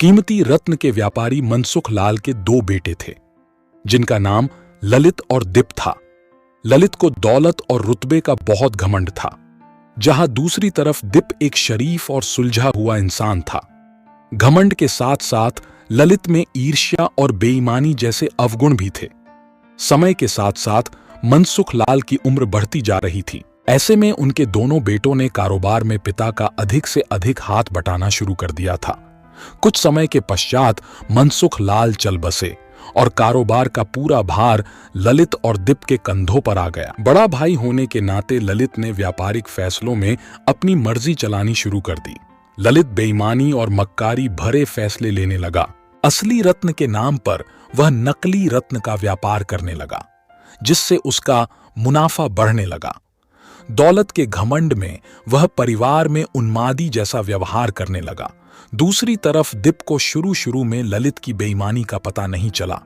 कीमती रत्न के व्यापारी मनसुख लाल के दो बेटे थे, जिनका नाम ललित और दीप था। ललित को दौलत और रुतबे का बहुत घमंड था, जहां दूसरी तरफ दीप एक शरीफ और सुलझा हुआ इंसान था। घमंड के साथ साथ ललित में ईर्ष्या और बेईमानी जैसे अवगुण भी थे। समय के साथ साथ मनसुख लाल की उम्र बढ़ती जा रही थी। ऐसे में उनके दोनों बेटों ने कारोबार में पिता का अधिक से अधिक हाथ बटाना शुरू कर दिया था। कुछ समय के पश्चात मनसुख लाल चल बसे और कारोबार का पूरा भार ललित और दीप के कंधों पर आ गया। बड़ा भाई होने के नाते ललित ने व्यापारिक फैसलों में अपनी मर्जी चलानी शुरू कर दी। ललित बेईमानी और मक्कारी भरे फैसले लेने लगा। असली रत्न के नाम पर वह नकली रत्न का व्यापार करने लगा, जिससे उसका मुनाफा बढ़ने लगा। दौलत के घमंड में वह परिवार में उन्मादी जैसा व्यवहार करने लगा। दूसरी तरफ दीप को शुरू में ललित की बेईमानी का पता नहीं चला,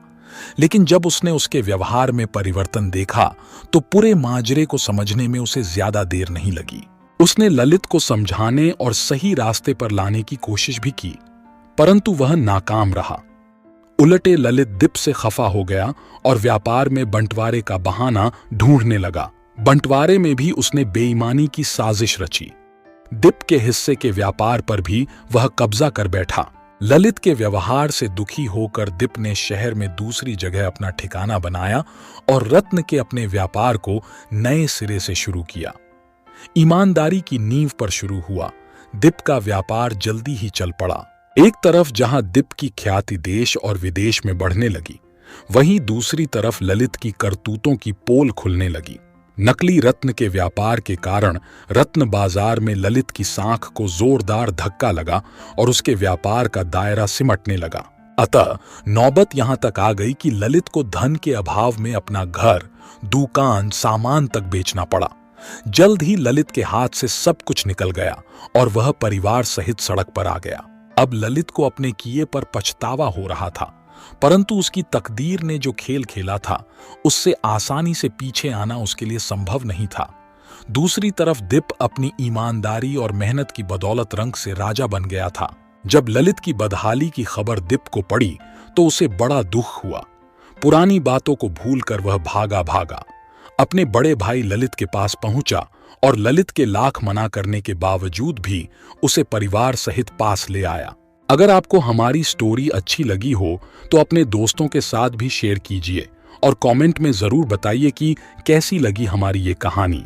लेकिन जब उसने उसके व्यवहार में परिवर्तन देखा तो पूरे माजरे को समझने में उसे ज्यादा देर नहीं लगी। उसने ललित को समझाने और सही रास्ते पर लाने की कोशिश भी की, परंतु वह नाकाम रहा। उलटे ललित दीप से खफा हो गया और व्यापार में बंटवारे का बहाना ढूंढने लगा। बंटवारे में भी उसने बेईमानी की साजिश रची। दीप के हिस्से के व्यापार पर भी वह कब्जा कर बैठा। ललित के व्यवहार से दुखी होकर दीप ने शहर में दूसरी जगह अपना ठिकाना बनाया और रत्न के अपने व्यापार को नए सिरे से शुरू किया। ईमानदारी की नींव पर शुरू हुआ। दीप का व्यापार जल्दी ही चल पड़ा। एक तरफ जहां दीप की ख्याति देश और विदेश में बढ़ने लगी, वहीं दूसरी तरफ ललित की करतूतों की पोल खुलने लगी। नकली रत्न के व्यापार के कारण रत्न बाजार में ललित की साख को जोरदार धक्का लगा और उसके व्यापार का दायरा सिमटने लगा। अतः नौबत यहां तक आ गई कि ललित को धन के अभाव में अपना घर, दुकान, सामान तक बेचना पड़ा। जल्द ही ललित के हाथ से सब कुछ निकल गया और वह परिवार सहित सड़क पर आ गया। अब ललित को अपने किए पर पछतावा हो रहा था, परंतु उसकी तकदीर ने जो खेल खेला था, उससे आसानी से पीछे आना उसके लिए संभव नहीं था। दूसरी तरफ दीप अपनी ईमानदारी और मेहनत की बदौलत रंग से राजा बन गया था। जब ललित की बदहाली की खबर दीप को पड़ी तो उसे बड़ा दुख हुआ। पुरानी बातों को भूलकर वह भागा अपने बड़े भाई ललित के पास पहुंचा और ललित के लाख मना करने के बावजूद भी उसे परिवार सहित पास ले आया। अगर आपको हमारी स्टोरी अच्छी लगी हो तो अपने दोस्तों के साथ भी शेयर कीजिए और कमेंट में जरूर बताइए कि कैसी लगी हमारी ये कहानी।